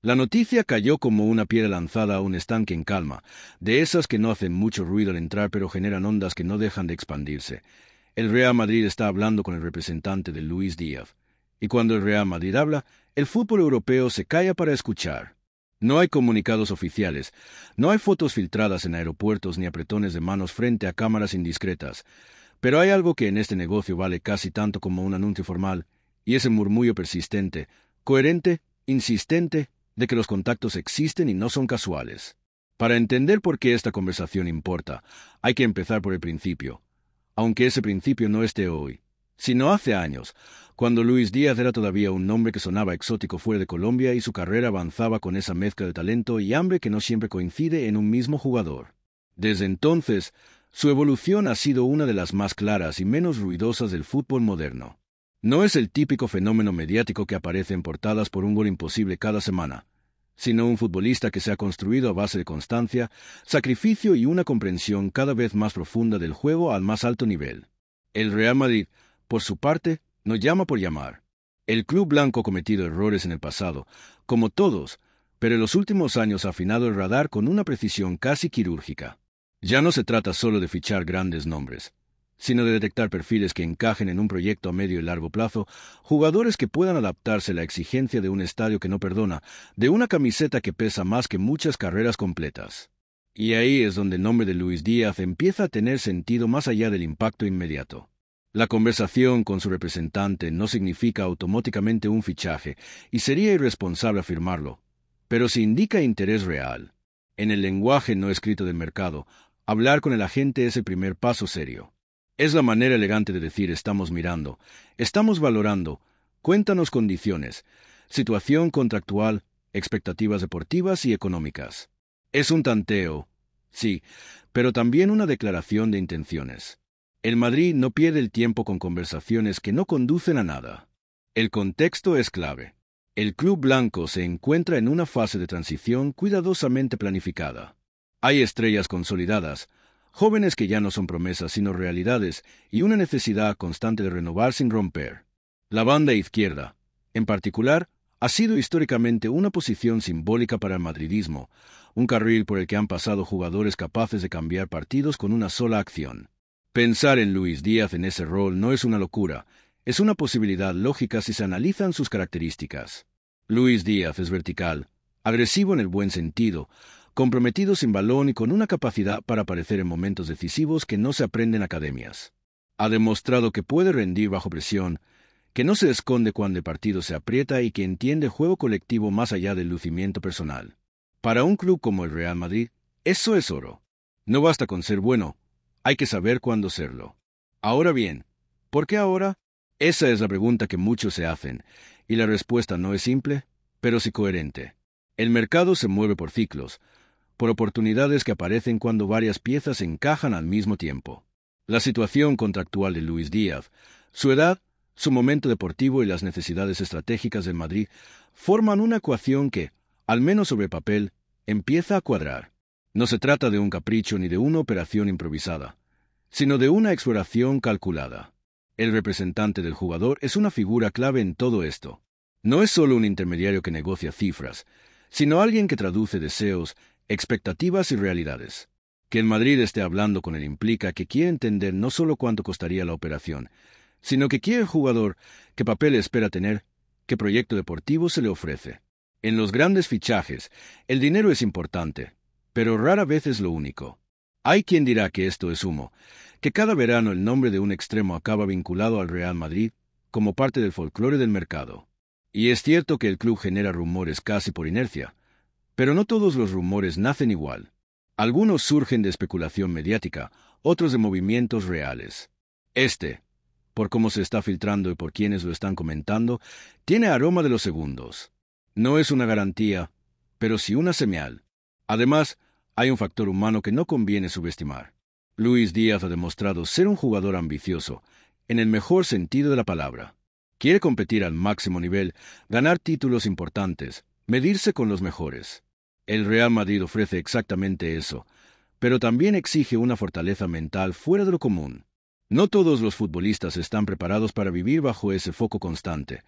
La noticia cayó como una piedra lanzada a un estanque en calma, de esas que no hacen mucho ruido al entrar pero generan ondas que no dejan de expandirse. El Real Madrid está hablando con el representante de Luis Díaz, y cuando el Real Madrid habla, el fútbol europeo se calla para escuchar. No hay comunicados oficiales, no hay fotos filtradas en aeropuertos ni apretones de manos frente a cámaras indiscretas, pero hay algo que en este negocio vale casi tanto como un anuncio formal, y ese murmullo persistente, coherente, insistente, de que los contactos existen y no son casuales. Para entender por qué esta conversación importa, hay que empezar por el principio, aunque ese principio no esté hoy, sino hace años, cuando Luis Díaz era todavía un nombre que sonaba exótico fuera de Colombia y su carrera avanzaba con esa mezcla de talento y hambre que no siempre coincide en un mismo jugador. Desde entonces, su evolución ha sido una de las más claras y menos ruidosas del fútbol moderno. No es el típico fenómeno mediático que aparece en portadas por un gol imposible cada semana, sino un futbolista que se ha construido a base de constancia, sacrificio y una comprensión cada vez más profunda del juego al más alto nivel. El Real Madrid, por su parte, no llama por llamar. El club blanco ha cometido errores en el pasado, como todos, pero en los últimos años ha afinado el radar con una precisión casi quirúrgica. Ya no se trata solo de fichar grandes nombres, sino de detectar perfiles que encajen en un proyecto a medio y largo plazo, jugadores que puedan adaptarse a la exigencia de un estadio que no perdona, de una camiseta que pesa más que muchas carreras completas. Y ahí es donde el nombre de Luis Díaz empieza a tener sentido más allá del impacto inmediato. La conversación con su representante no significa automáticamente un fichaje, y sería irresponsable afirmarlo, pero si indica interés real. En el lenguaje no escrito del mercado, hablar con el agente es el primer paso serio. Es la manera elegante de decir estamos mirando, estamos valorando, cuéntanos condiciones, situación contractual, expectativas deportivas y económicas. Es un tanteo, sí, pero también una declaración de intenciones. El Madrid no pierde el tiempo con conversaciones que no conducen a nada. El contexto es clave. El club blanco se encuentra en una fase de transición cuidadosamente planificada. Hay estrellas consolidadas, jóvenes que ya no son promesas sino realidades, y una necesidad constante de renovar sin romper. La banda izquierda, en particular, ha sido históricamente una posición simbólica para el madridismo, un carril por el que han pasado jugadores capaces de cambiar partidos con una sola acción. Pensar en Luis Díaz en ese rol no es una locura, es una posibilidad lógica si se analizan sus características. Luis Díaz es vertical, agresivo en el buen sentido, comprometido sin balón y con una capacidad para aparecer en momentos decisivos que no se aprende en academias. Ha demostrado que puede rendir bajo presión, que no se esconde cuando el partido se aprieta y que entiende el juego colectivo más allá del lucimiento personal. Para un club como el Real Madrid, eso es oro. No basta con ser bueno, hay que saber cuándo serlo. Ahora bien, ¿por qué ahora? Esa es la pregunta que muchos se hacen, y la respuesta no es simple, pero sí coherente. El mercado se mueve por ciclos, por oportunidades que aparecen cuando varias piezas encajan al mismo tiempo. La situación contractual de Luis Díaz, su edad, su momento deportivo y las necesidades estratégicas del Madrid forman una ecuación que, al menos sobre papel, empieza a cuadrar. No se trata de un capricho ni de una operación improvisada, sino de una exploración calculada. El representante del jugador es una figura clave en todo esto. No es solo un intermediario que negocia cifras, sino alguien que traduce deseos, expectativas y realidades. Que el Madrid esté hablando con él implica que quiere entender no solo cuánto costaría la operación, sino que quiere el jugador, qué papel espera tener, qué proyecto deportivo se le ofrece. En los grandes fichajes, el dinero es importante, pero rara vez es lo único. Hay quien dirá que esto es humo, que cada verano el nombre de un extremo acaba vinculado al Real Madrid como parte del folclore del mercado. Y es cierto que el club genera rumores casi por inercia, pero no todos los rumores nacen igual. Algunos surgen de especulación mediática, otros de movimientos reales. Por cómo se está filtrando y por quienes lo están comentando, tiene aroma de los segundos. No es una garantía, pero sí una señal. Además, hay un factor humano que no conviene subestimar. Luis Díaz ha demostrado ser un jugador ambicioso, en el mejor sentido de la palabra. Quiere competir al máximo nivel, ganar títulos importantes, medirse con los mejores. El Real Madrid ofrece exactamente eso, pero también exige una fortaleza mental fuera de lo común. No todos los futbolistas están preparados para vivir bajo ese foco constante.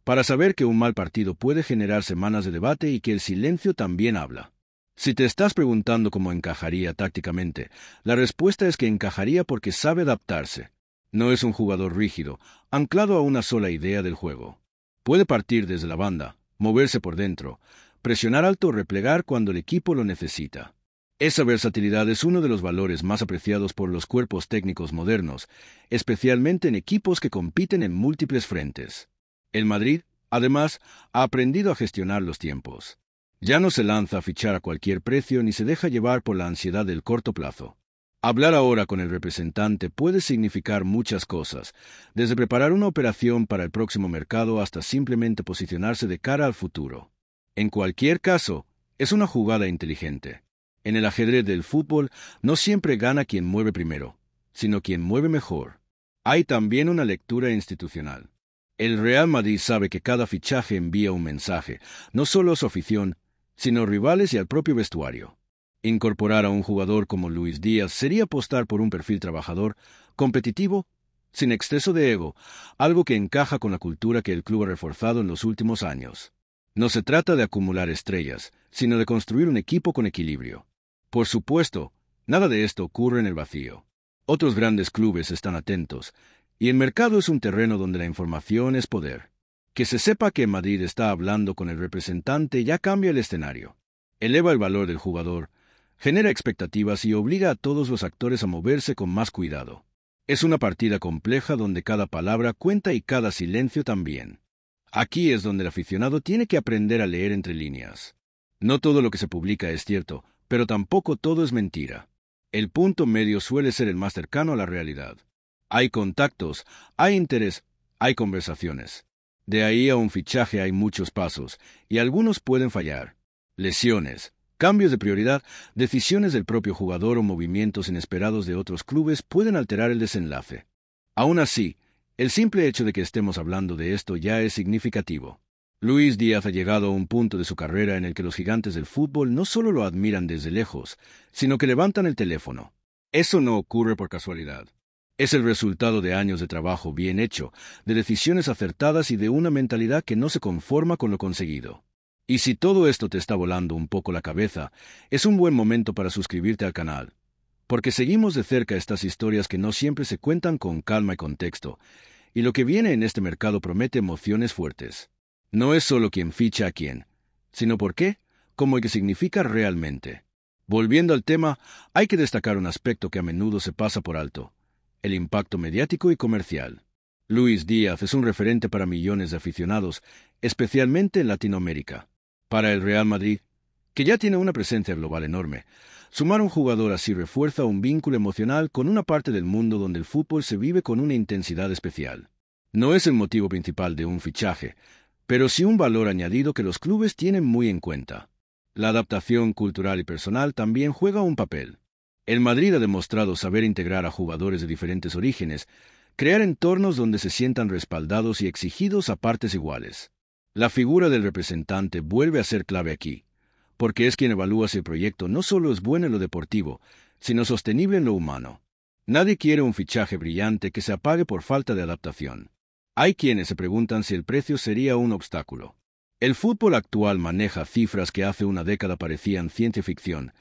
para saber que un mal partido puede generar semanas de debate y que el silencio también habla. Si te estás preguntando cómo encajaría tácticamente, la respuesta es que encajaría porque sabe adaptarse. No es un jugador rígido, anclado a una sola idea del juego. Puede partir desde la banda, moverse por dentro, presionar alto o replegar cuando el equipo lo necesita. Esa versatilidad es uno de los valores más apreciados por los cuerpos técnicos modernos, especialmente en equipos que compiten en múltiples frentes. El Madrid, además, ha aprendido a gestionar los tiempos. Ya no se lanza a fichar a cualquier precio ni se deja llevar por la ansiedad del corto plazo. Hablar ahora con el representante puede significar muchas cosas, desde preparar una operación para el próximo mercado hasta simplemente posicionarse de cara al futuro. En cualquier caso, es una jugada inteligente. En el ajedrez del fútbol no siempre gana quien mueve primero, sino quien mueve mejor. Hay también una lectura institucional. El Real Madrid sabe que cada fichaje envía un mensaje, no solo a su afición, sino a rivales y al propio vestuario. Incorporar a un jugador como Luis Díaz sería apostar por un perfil trabajador, competitivo, sin exceso de ego, algo que encaja con la cultura que el club ha reforzado en los últimos años. No se trata de acumular estrellas, sino de construir un equipo con equilibrio. Por supuesto, nada de esto ocurre en el vacío. Otros grandes clubes están atentos, y el mercado es un terreno donde la información es poder. Que se sepa que Madrid está hablando con el representante ya cambia el escenario. Eleva el valor del jugador, genera expectativas y obliga a todos los actores a moverse con más cuidado. Es una partida compleja donde cada palabra cuenta y cada silencio también. Aquí es donde el aficionado tiene que aprender a leer entre líneas. No todo lo que se publica es cierto, pero tampoco todo es mentira. El punto medio suele ser el más cercano a la realidad. Hay contactos, hay interés, hay conversaciones. De ahí a un fichaje hay muchos pasos, y algunos pueden fallar. Lesiones, cambios de prioridad, decisiones del propio jugador o movimientos inesperados de otros clubes pueden alterar el desenlace. Aún así, el simple hecho de que estemos hablando de esto ya es significativo. Luis Díaz ha llegado a un punto de su carrera en el que los gigantes del fútbol no solo lo admiran desde lejos, sino que levantan el teléfono. Eso no ocurre por casualidad. Es el resultado de años de trabajo bien hecho, de decisiones acertadas y de una mentalidad que no se conforma con lo conseguido. Y si todo esto te está volando un poco la cabeza, es un buen momento para suscribirte al canal, porque seguimos de cerca estas historias que no siempre se cuentan con calma y contexto, y lo que viene en este mercado promete emociones fuertes. No es solo quién ficha a quién, sino por qué, cómo y qué significa realmente. Volviendo al tema, hay que destacar un aspecto que a menudo se pasa por alto: el impacto mediático y comercial. Luis Díaz es un referente para millones de aficionados, especialmente en Latinoamérica. Para el Real Madrid, que ya tiene una presencia global enorme, sumar un jugador así refuerza un vínculo emocional con una parte del mundo donde el fútbol se vive con una intensidad especial. No es el motivo principal de un fichaje, pero sí un valor añadido que los clubes tienen muy en cuenta. La adaptación cultural y personal también juega un papel. El Madrid ha demostrado saber integrar a jugadores de diferentes orígenes, crear entornos donde se sientan respaldados y exigidos a partes iguales. La figura del representante vuelve a ser clave aquí, porque es quien evalúa si el proyecto no solo es bueno en lo deportivo, sino sostenible en lo humano. Nadie quiere un fichaje brillante que se apague por falta de adaptación. Hay quienes se preguntan si el precio sería un obstáculo. El fútbol actual maneja cifras que hace una década parecían ciencia ficción,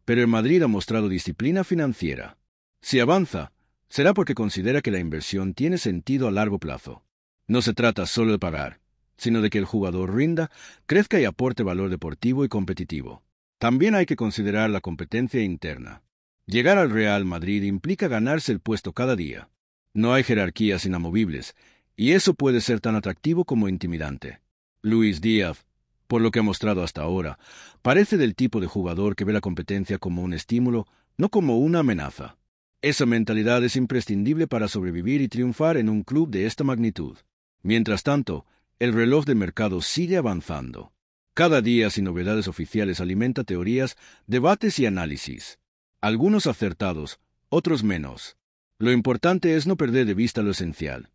pero el Madrid ha mostrado disciplina financiera. Si avanza, será porque considera que la inversión tiene sentido a largo plazo. No se trata solo de pagar, sino de que el jugador rinda, crezca y aporte valor deportivo y competitivo. También hay que considerar la competencia interna. Llegar al Real Madrid implica ganarse el puesto cada día. No hay jerarquías inamovibles, y eso puede ser tan atractivo como intimidante. Luis Díaz, por lo que ha mostrado hasta ahora, parece del tipo de jugador que ve la competencia como un estímulo, no como una amenaza. Esa mentalidad es imprescindible para sobrevivir y triunfar en un club de esta magnitud. Mientras tanto, el reloj de mercado sigue avanzando. Cada día, sin novedades oficiales, alimenta teorías, debates y análisis. Algunos acertados, otros menos. Lo importante es no perder de vista lo esencial.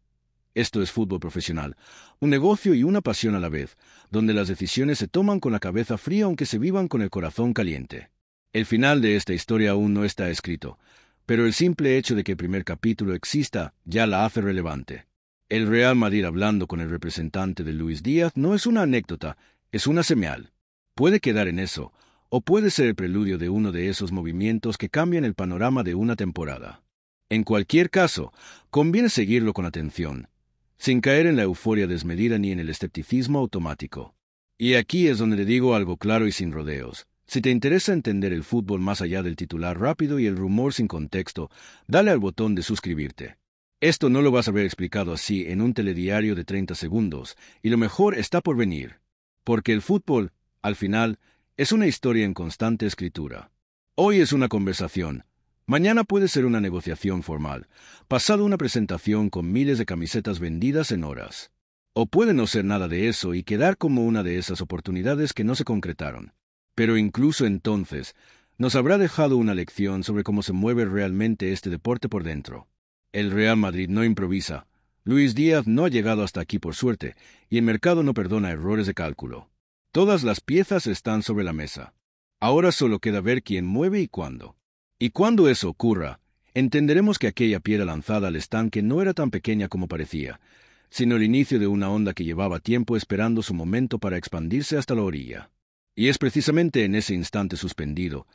Esto es fútbol profesional, un negocio y una pasión a la vez, donde las decisiones se toman con la cabeza fría aunque se vivan con el corazón caliente. El final de esta historia aún no está escrito, pero el simple hecho de que el primer capítulo exista ya la hace relevante. El Real Madrid hablando con el representante de Luis Díaz no es una anécdota, es una señal. Puede quedar en eso, o puede ser el preludio de uno de esos movimientos que cambian el panorama de una temporada. En cualquier caso, conviene seguirlo con atención, sin caer en la euforia desmedida ni en el escepticismo automático. Y aquí es donde le digo algo claro y sin rodeos. Si te interesa entender el fútbol más allá del titular rápido y el rumor sin contexto, dale al botón de suscribirte. Esto no lo vas a ver explicado así en un telediario de 30 segundos, y lo mejor está por venir. Porque el fútbol, al final, es una historia en constante escritura. Hoy es una conversación. Mañana puede ser una negociación formal, pasado una presentación con miles de camisetas vendidas en horas. O puede no ser nada de eso y quedar como una de esas oportunidades que no se concretaron. Pero incluso entonces, nos habrá dejado una lección sobre cómo se mueve realmente este deporte por dentro. El Real Madrid no improvisa. Luis Díaz no ha llegado hasta aquí por suerte, y el mercado no perdona errores de cálculo. Todas las piezas están sobre la mesa. Ahora solo queda ver quién mueve y cuándo. Y cuando eso ocurra, entenderemos que aquella piedra lanzada al estanque no era tan pequeña como parecía, sino el inicio de una onda que llevaba tiempo esperando su momento para expandirse hasta la orilla. Y es precisamente en ese instante suspendido,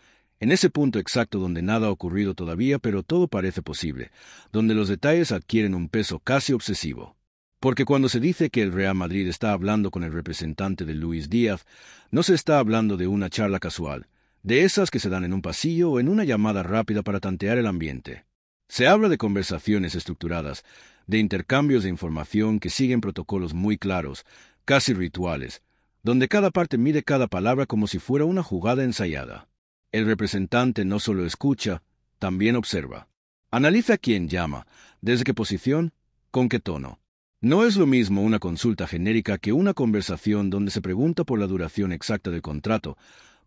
en ese punto exacto donde nada ha ocurrido todavía pero todo parece posible, donde los detalles adquieren un peso casi obsesivo. Porque cuando se dice que el Real Madrid está hablando con el representante de Luis Díaz, no se está hablando de una charla casual, de esas que se dan en un pasillo o en una llamada rápida para tantear el ambiente. Se habla de conversaciones estructuradas, de intercambios de información que siguen protocolos muy claros, casi rituales, donde cada parte mide cada palabra como si fuera una jugada ensayada. El representante no solo escucha, también observa. Analiza quién llama, desde qué posición, con qué tono. No es lo mismo una consulta genérica que una conversación donde se pregunta por la duración exacta del contrato,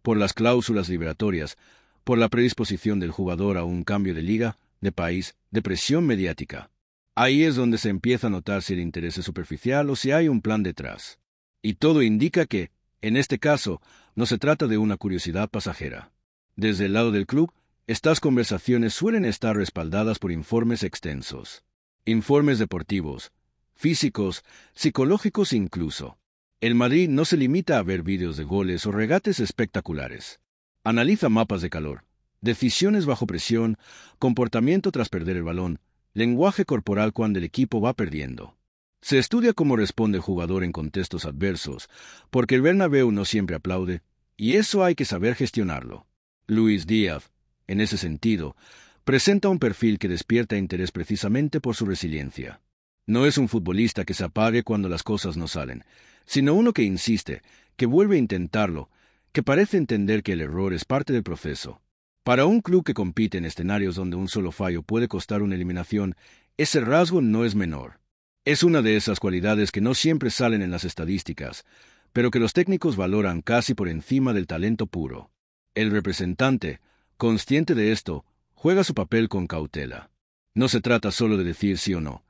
por las cláusulas liberatorias, por la predisposición del jugador a un cambio de liga, de país, de presión mediática. Ahí es donde se empieza a notar si el interés es superficial o si hay un plan detrás. Y todo indica que, en este caso, no se trata de una curiosidad pasajera. Desde el lado del club, estas conversaciones suelen estar respaldadas por informes extensos. Informes deportivos, físicos, psicológicos incluso. El Madrid no se limita a ver vídeos de goles o regates espectaculares. Analiza mapas de calor, decisiones bajo presión, comportamiento tras perder el balón, lenguaje corporal cuando el equipo va perdiendo. Se estudia cómo responde el jugador en contextos adversos, porque el Bernabéu no siempre aplaude, y eso hay que saber gestionarlo. Luis Díaz, en ese sentido, presenta un perfil que despierta interés precisamente por su resiliencia. No es un futbolista que se apague cuando las cosas no salen, sino uno que insiste, que vuelve a intentarlo, que parece entender que el error es parte del proceso. Para un club que compite en escenarios donde un solo fallo puede costar una eliminación, ese rasgo no es menor. Es una de esas cualidades que no siempre salen en las estadísticas, pero que los técnicos valoran casi por encima del talento puro. El representante, consciente de esto, juega su papel con cautela. No se trata solo de decir sí o no,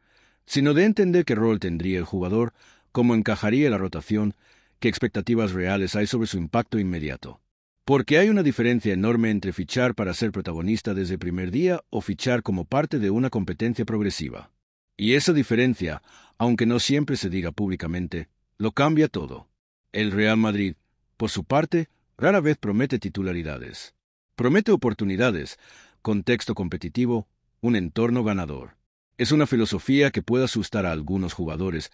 sino de entender qué rol tendría el jugador, cómo encajaría la rotación, qué expectativas reales hay sobre su impacto inmediato. Porque hay una diferencia enorme entre fichar para ser protagonista desde el primer día o fichar como parte de una competencia progresiva. Y esa diferencia, aunque no siempre se diga públicamente, lo cambia todo. El Real Madrid, por su parte, rara vez promete titularidades. Promete oportunidades, contexto competitivo, un entorno ganador. Es una filosofía que puede asustar a algunos jugadores,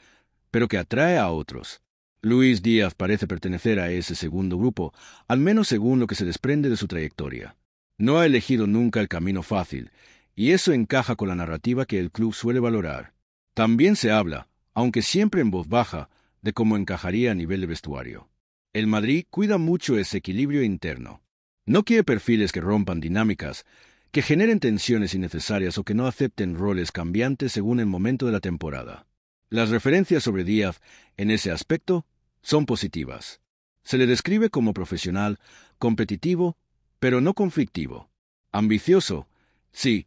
pero que atrae a otros. Luis Díaz parece pertenecer a ese segundo grupo, al menos según lo que se desprende de su trayectoria. No ha elegido nunca el camino fácil, y eso encaja con la narrativa que el club suele valorar. También se habla, aunque siempre en voz baja, de cómo encajaría a nivel de vestuario. El Madrid cuida mucho ese equilibrio interno. No quiere perfiles que rompan dinámicas, que generen tensiones innecesarias o que no acepten roles cambiantes según el momento de la temporada. Las referencias sobre Díaz, en ese aspecto, son positivas. Se le describe como profesional, competitivo, pero no conflictivo. Ambicioso, sí,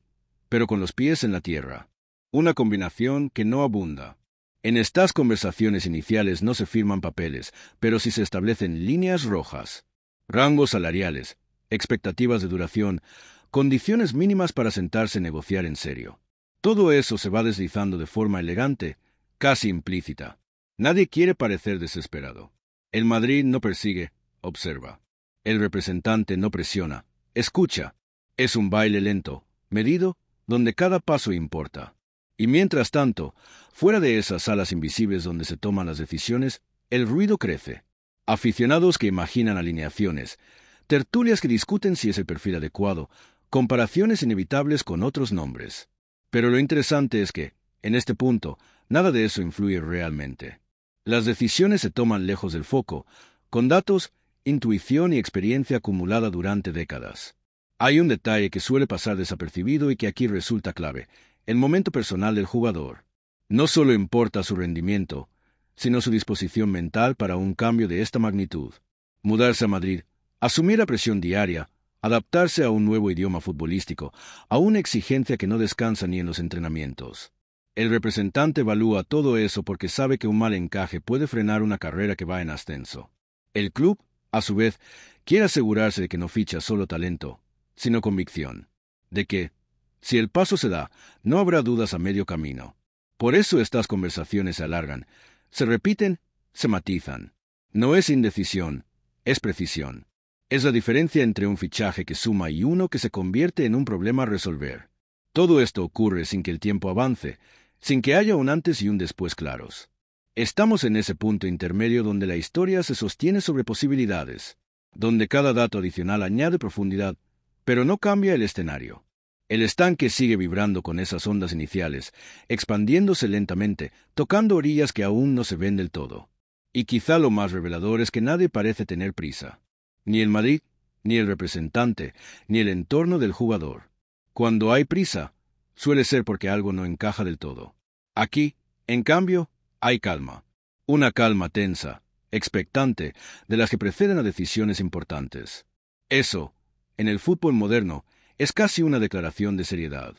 pero con los pies en la tierra. Una combinación que no abunda. En estas conversaciones iniciales no se firman papeles, pero sí se establecen líneas rojas. Rangos salariales, expectativas de duración, condiciones mínimas para sentarse a negociar en serio. Todo eso se va deslizando de forma elegante, casi implícita. Nadie quiere parecer desesperado. El Madrid no persigue, observa. El representante no presiona, escucha. Es un baile lento, medido, donde cada paso importa. Y mientras tanto, fuera de esas salas invisibles donde se toman las decisiones, el ruido crece. Aficionados que imaginan alineaciones, tertulias que discuten si es el perfil adecuado, comparaciones inevitables con otros nombres. Pero lo interesante es que, en este punto, nada de eso influye realmente. Las decisiones se toman lejos del foco, con datos, intuición y experiencia acumulada durante décadas. Hay un detalle que suele pasar desapercibido y que aquí resulta clave: el momento personal del jugador. No solo importa su rendimiento, sino su disposición mental para un cambio de esta magnitud. Mudarse a Madrid, asumir la presión diaria, adaptarse a un nuevo idioma futbolístico, a una exigencia que no descansa ni en los entrenamientos. El representante evalúa todo eso porque sabe que un mal encaje puede frenar una carrera que va en ascenso. El club, a su vez, quiere asegurarse de que no ficha solo talento, sino convicción. De que, si el paso se da, no habrá dudas a medio camino. Por eso estas conversaciones se alargan, se repiten, se matizan. No es indecisión, es precisión. Es la diferencia entre un fichaje que suma y uno que se convierte en un problema a resolver. Todo esto ocurre sin que el tiempo avance, sin que haya un antes y un después claros. Estamos en ese punto intermedio donde la historia se sostiene sobre posibilidades, donde cada dato adicional añade profundidad, pero no cambia el escenario. El estanque sigue vibrando con esas ondas iniciales, expandiéndose lentamente, tocando orillas que aún no se ven del todo. Y quizá lo más revelador es que nadie parece tener prisa. Ni el Madrid, ni el representante, ni el entorno del jugador. Cuando hay prisa, suele ser porque algo no encaja del todo. Aquí, en cambio, hay calma. Una calma tensa, expectante, de las que preceden a decisiones importantes. Eso, en el fútbol moderno, es casi una declaración de seriedad.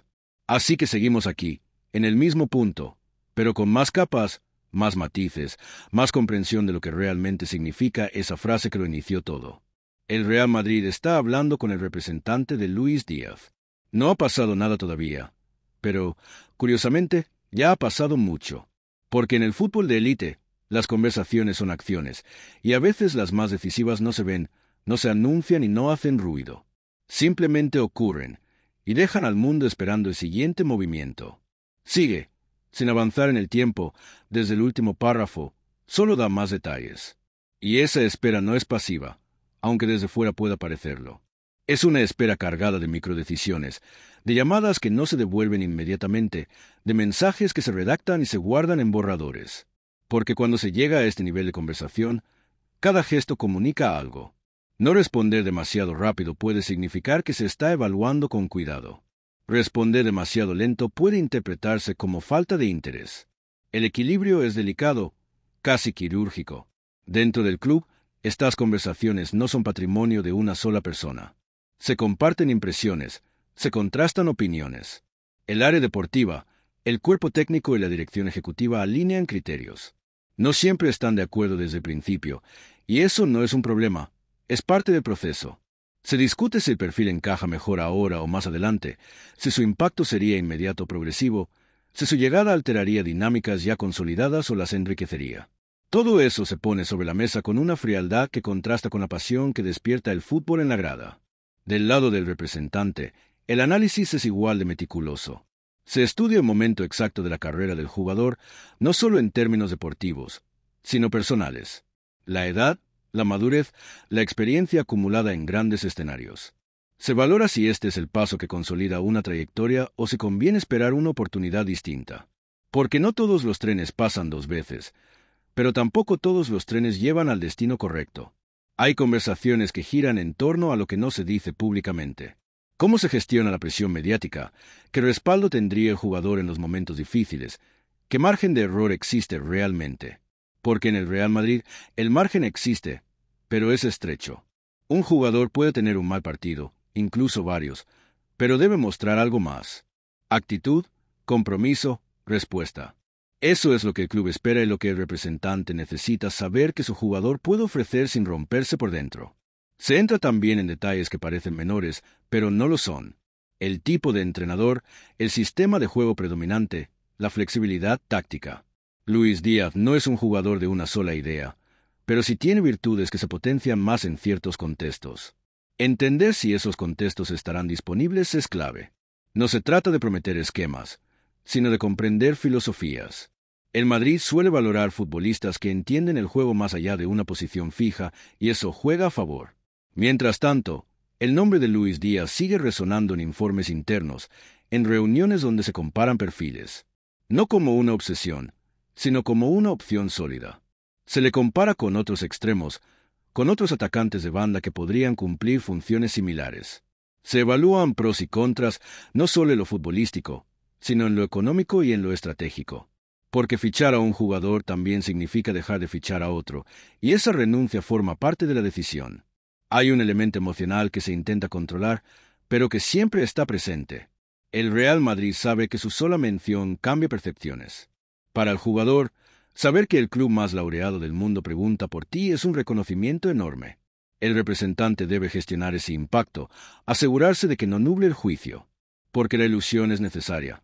Así que seguimos aquí, en el mismo punto, pero con más capas, más matices, más comprensión de lo que realmente significa esa frase que lo inició todo. El Real Madrid está hablando con el representante de Luis Díaz. No ha pasado nada todavía, pero, curiosamente, ya ha pasado mucho. Porque en el fútbol de élite, las conversaciones son acciones, y a veces las más decisivas no se ven, no se anuncian y no hacen ruido. Simplemente ocurren, y dejan al mundo esperando el siguiente movimiento. Sigue, sin avanzar en el tiempo, desde el último párrafo, solo da más detalles. Y esa espera no es pasiva, aunque desde fuera pueda parecerlo. Es una espera cargada de microdecisiones, de llamadas que no se devuelven inmediatamente, de mensajes que se redactan y se guardan en borradores. Porque cuando se llega a este nivel de conversación, cada gesto comunica algo. No responder demasiado rápido puede significar que se está evaluando con cuidado. Responder demasiado lento puede interpretarse como falta de interés. El equilibrio es delicado, casi quirúrgico. Dentro del club, estas conversaciones no son patrimonio de una sola persona. Se comparten impresiones, se contrastan opiniones. El área deportiva, el cuerpo técnico y la dirección ejecutiva alinean criterios. No siempre están de acuerdo desde el principio, y eso no es un problema, es parte del proceso. Se discute si el perfil encaja mejor ahora o más adelante, si su impacto sería inmediato o progresivo, si su llegada alteraría dinámicas ya consolidadas o las enriquecería. Todo eso se pone sobre la mesa con una frialdad que contrasta con la pasión que despierta el fútbol en la grada. Del lado del representante, el análisis es igual de meticuloso. Se estudia el momento exacto de la carrera del jugador, no solo en términos deportivos, sino personales. La edad, la madurez, la experiencia acumulada en grandes escenarios. Se valora si este es el paso que consolida una trayectoria o si conviene esperar una oportunidad distinta. Porque no todos los trenes pasan dos veces, pero tampoco todos los trenes llevan al destino correcto. Hay conversaciones que giran en torno a lo que no se dice públicamente. ¿Cómo se gestiona la presión mediática? ¿Qué respaldo tendría el jugador en los momentos difíciles? ¿Qué margen de error existe realmente? Porque en el Real Madrid el margen existe, pero es estrecho. Un jugador puede tener un mal partido, incluso varios, pero debe mostrar algo más. Actitud, compromiso, respuesta. Eso es lo que el club espera y lo que el representante necesita saber que su jugador puede ofrecer sin romperse por dentro. Se entra también en detalles que parecen menores, pero no lo son. El tipo de entrenador, el sistema de juego predominante, la flexibilidad táctica. Luis Díaz no es un jugador de una sola idea, pero sí tiene virtudes que se potencian más en ciertos contextos. Entender si esos contextos estarán disponibles es clave. No se trata de prometer esquemas, sino de comprender filosofías. El Madrid suele valorar futbolistas que entienden el juego más allá de una posición fija, y eso juega a favor. Mientras tanto, el nombre de Luis Díaz sigue resonando en informes internos, en reuniones donde se comparan perfiles. No como una obsesión, sino como una opción sólida. Se le compara con otros extremos, con otros atacantes de banda que podrían cumplir funciones similares. Se evalúan pros y contras no solo en lo futbolístico, sino en lo económico y en lo estratégico. Porque fichar a un jugador también significa dejar de fichar a otro, y esa renuncia forma parte de la decisión. Hay un elemento emocional que se intenta controlar, pero que siempre está presente. El Real Madrid sabe que su sola mención cambia percepciones. Para el jugador, saber que el club más laureado del mundo pregunta por ti es un reconocimiento enorme. El representante debe gestionar ese impacto, asegurarse de que no nuble el juicio, porque la ilusión es necesaria,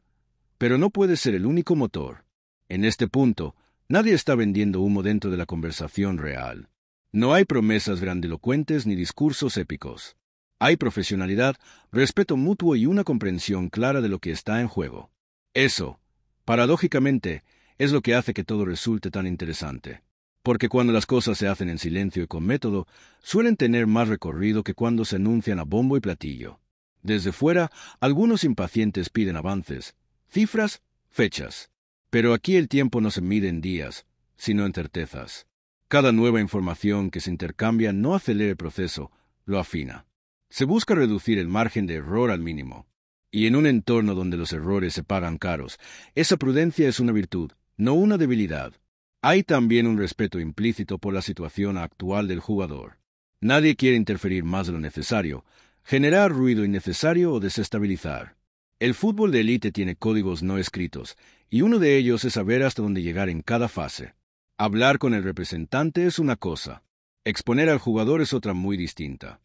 pero no puede ser el único motor. En este punto, nadie está vendiendo humo dentro de la conversación real. No hay promesas grandilocuentes ni discursos épicos. Hay profesionalidad, respeto mutuo y una comprensión clara de lo que está en juego. Eso, paradójicamente, es lo que hace que todo resulte tan interesante. Porque cuando las cosas se hacen en silencio y con método, suelen tener más recorrido que cuando se anuncian a bombo y platillo. Desde fuera, algunos impacientes piden avances, cifras, fechas. Pero aquí el tiempo no se mide en días, sino en certezas. Cada nueva información que se intercambia no acelera el proceso, lo afina. Se busca reducir el margen de error al mínimo. Y en un entorno donde los errores se pagan caros, esa prudencia es una virtud, no una debilidad. Hay también un respeto implícito por la situación actual del jugador. Nadie quiere interferir más de lo necesario, generar ruido innecesario o desestabilizar. El fútbol de élite tiene códigos no escritos, y uno de ellos es saber hasta dónde llegar en cada fase. Hablar con el representante es una cosa, exponer al jugador es otra muy distinta.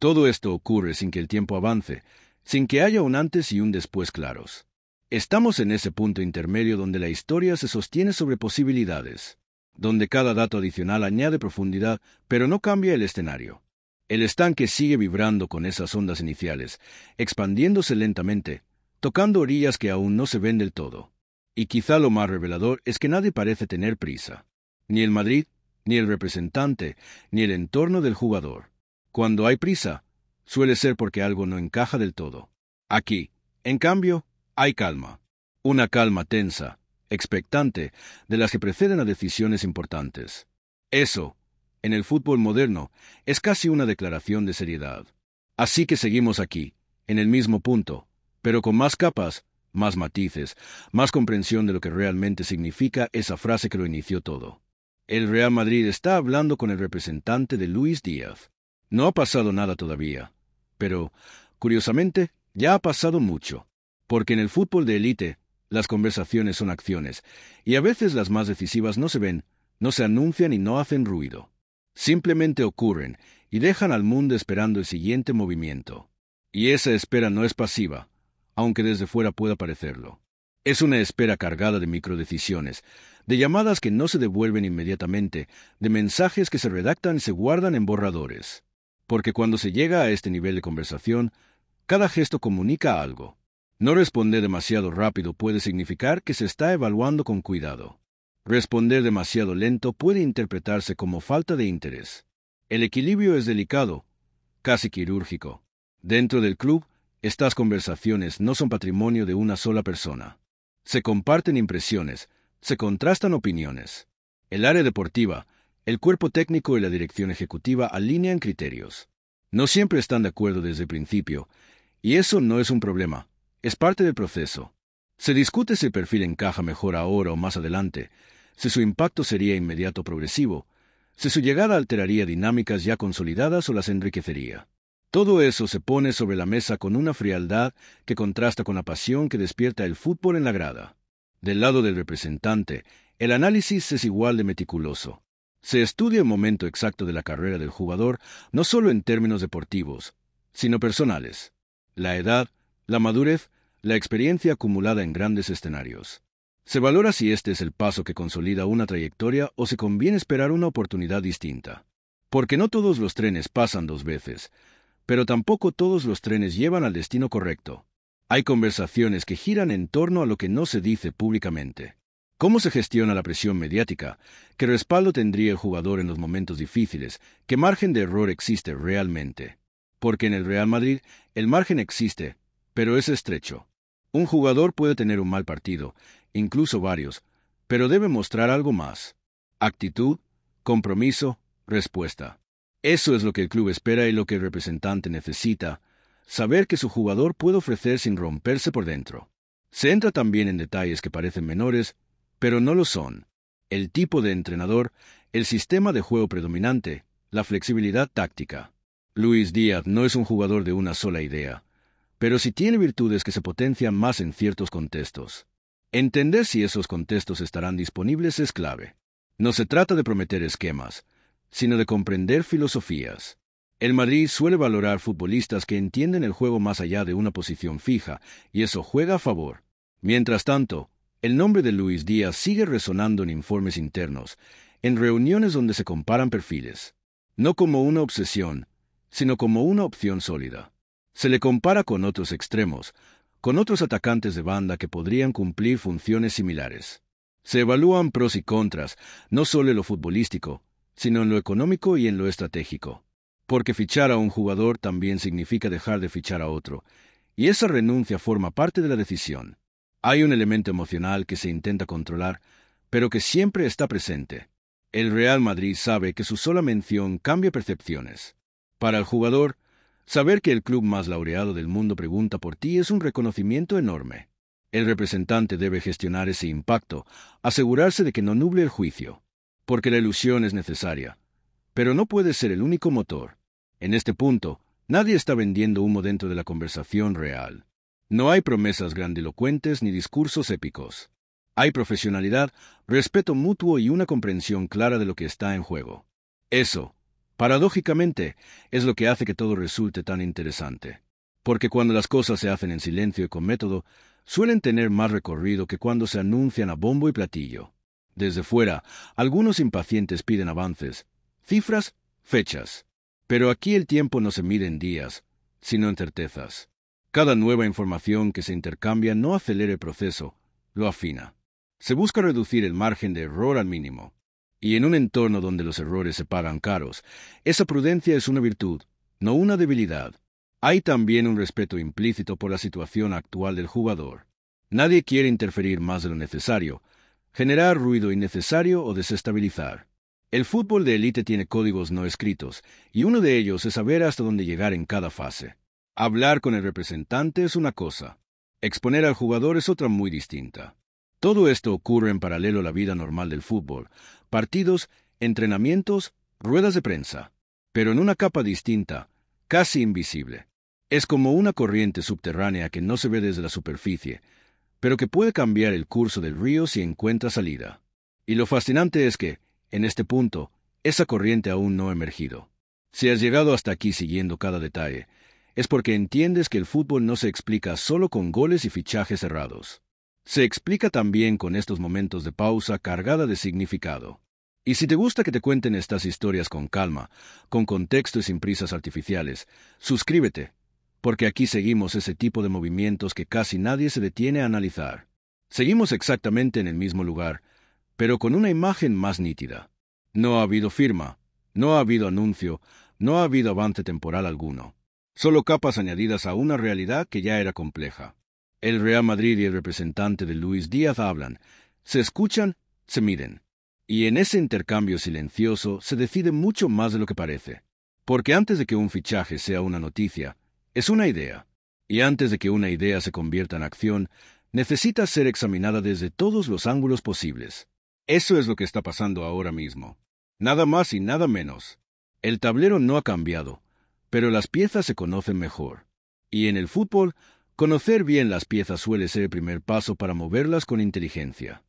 Todo esto ocurre sin que el tiempo avance, sin que haya un antes y un después claros. Estamos en ese punto intermedio donde la historia se sostiene sobre posibilidades, donde cada dato adicional añade profundidad, pero no cambia el escenario. El estanque sigue vibrando con esas ondas iniciales, expandiéndose lentamente, tocando orillas que aún no se ven del todo. Y quizá lo más revelador es que nadie parece tener prisa. Ni el Madrid, ni el representante, ni el entorno del jugador. Cuando hay prisa, suele ser porque algo no encaja del todo. Aquí, en cambio, hay calma. Una calma tensa, expectante, de las que preceden a decisiones importantes. Eso, en el fútbol moderno, es casi una declaración de seriedad. Así que seguimos aquí, en el mismo punto, pero con más capas, más matices, más comprensión de lo que realmente significa esa frase que lo inició todo. El Real Madrid está hablando con el representante de Luis Díaz. No ha pasado nada todavía, pero, curiosamente, ya ha pasado mucho, porque en el fútbol de élite, las conversaciones son acciones, y a veces las más decisivas no se ven, no se anuncian y no hacen ruido. Simplemente ocurren y dejan al mundo esperando el siguiente movimiento. Y esa espera no es pasiva, aunque desde fuera pueda parecerlo. Es una espera cargada de microdecisiones, de llamadas que no se devuelven inmediatamente, de mensajes que se redactan y se guardan en borradores. Porque cuando se llega a este nivel de conversación, cada gesto comunica algo. No responder demasiado rápido puede significar que se está evaluando con cuidado. Responder demasiado lento puede interpretarse como falta de interés. El equilibrio es delicado, casi quirúrgico. Dentro del club, estas conversaciones no son patrimonio de una sola persona. Se comparten impresiones, se contrastan opiniones. El área deportiva, el cuerpo técnico y la dirección ejecutiva alinean criterios. No siempre están de acuerdo desde el principio, y eso no es un problema, es parte del proceso. Se discute si el perfil encaja mejor ahora o más adelante, si su impacto sería inmediato o progresivo, si su llegada alteraría dinámicas ya consolidadas o las enriquecería. Todo eso se pone sobre la mesa con una frialdad que contrasta con la pasión que despierta el fútbol en la grada. Del lado del representante, el análisis es igual de meticuloso. Se estudia el momento exacto de la carrera del jugador, no solo en términos deportivos, sino personales. La edad, la madurez, la experiencia acumulada en grandes escenarios. Se valora si este es el paso que consolida una trayectoria o si conviene esperar una oportunidad distinta. Porque no todos los trenes pasan dos veces, pero tampoco todos los trenes llevan al destino correcto. Hay conversaciones que giran en torno a lo que no se dice públicamente. ¿Cómo se gestiona la presión mediática? ¿Qué respaldo tendría el jugador en los momentos difíciles? ¿Qué margen de error existe realmente? Porque en el Real Madrid el margen existe, pero es estrecho. Un jugador puede tener un mal partido, incluso varios, pero debe mostrar algo más. Actitud, compromiso, respuesta. Eso es lo que el club espera y lo que el representante necesita, saber que su jugador puede ofrecer sin romperse por dentro. Se entra también en detalles que parecen menores, pero no lo son. El tipo de entrenador, el sistema de juego predominante, la flexibilidad táctica. Luis Díaz no es un jugador de una sola idea, pero sí tiene virtudes que se potencian más en ciertos contextos. Entender si esos contextos estarán disponibles es clave. No se trata de prometer esquemas, sino de comprender filosofías. El Madrid suele valorar futbolistas que entienden el juego más allá de una posición fija, y eso juega a favor. Mientras tanto, el nombre de Luis Díaz sigue resonando en informes internos, en reuniones donde se comparan perfiles. No como una obsesión, sino como una opción sólida. Se le compara con otros extremos, con otros atacantes de banda que podrían cumplir funciones similares. Se evalúan pros y contras, no solo en lo futbolístico, sino en lo económico y en lo estratégico. Porque fichar a un jugador también significa dejar de fichar a otro, y esa renuncia forma parte de la decisión. Hay un elemento emocional que se intenta controlar, pero que siempre está presente. El Real Madrid sabe que su sola mención cambia percepciones. Para el jugador, saber que el club más laureado del mundo pregunta por ti es un reconocimiento enorme. El representante debe gestionar ese impacto, asegurarse de que no nuble el juicio. Porque la ilusión es necesaria, pero no puede ser el único motor. En este punto, nadie está vendiendo humo dentro de la conversación real. No hay promesas grandilocuentes ni discursos épicos. Hay profesionalidad, respeto mutuo y una comprensión clara de lo que está en juego. Eso, paradójicamente, es lo que hace que todo resulte tan interesante. Porque cuando las cosas se hacen en silencio y con método, suelen tener más recorrido que cuando se anuncian a bombo y platillo. Desde fuera, algunos impacientes piden avances, cifras, fechas. Pero aquí el tiempo no se mide en días, sino en certezas. Cada nueva información que se intercambia no acelera el proceso, lo afina. Se busca reducir el margen de error al mínimo. Y en un entorno donde los errores se pagan caros, esa prudencia es una virtud, no una debilidad. Hay también un respeto implícito por la situación actual del jugador. Nadie quiere interferir más de lo necesario, generar ruido innecesario o desestabilizar. El fútbol de élite tiene códigos no escritos, y uno de ellos es saber hasta dónde llegar en cada fase. Hablar con el representante es una cosa, exponer al jugador es otra muy distinta. Todo esto ocurre en paralelo a la vida normal del fútbol, partidos, entrenamientos, ruedas de prensa, pero en una capa distinta, casi invisible. Es como una corriente subterránea que no se ve desde la superficie, pero que puede cambiar el curso del río si encuentra salida. Y lo fascinante es que, en este punto, esa corriente aún no ha emergido. Si has llegado hasta aquí siguiendo cada detalle, es porque entiendes que el fútbol no se explica solo con goles y fichajes cerrados. Se explica también con estos momentos de pausa cargada de significado. Y si te gusta que te cuenten estas historias con calma, con contexto y sin prisas artificiales, suscríbete, porque aquí seguimos ese tipo de movimientos que casi nadie se detiene a analizar. Seguimos exactamente en el mismo lugar, pero con una imagen más nítida. No ha habido firma, no ha habido anuncio, no ha habido avance temporal alguno. Solo capas añadidas a una realidad que ya era compleja. El Real Madrid y el representante de Luis Díaz hablan, se escuchan, se miden. Y en ese intercambio silencioso se decide mucho más de lo que parece. Porque antes de que un fichaje sea una noticia, es una idea. Y antes de que una idea se convierta en acción, necesita ser examinada desde todos los ángulos posibles. Eso es lo que está pasando ahora mismo. Nada más y nada menos. El tablero no ha cambiado, pero las piezas se conocen mejor. Y en el fútbol, conocer bien las piezas suele ser el primer paso para moverlas con inteligencia.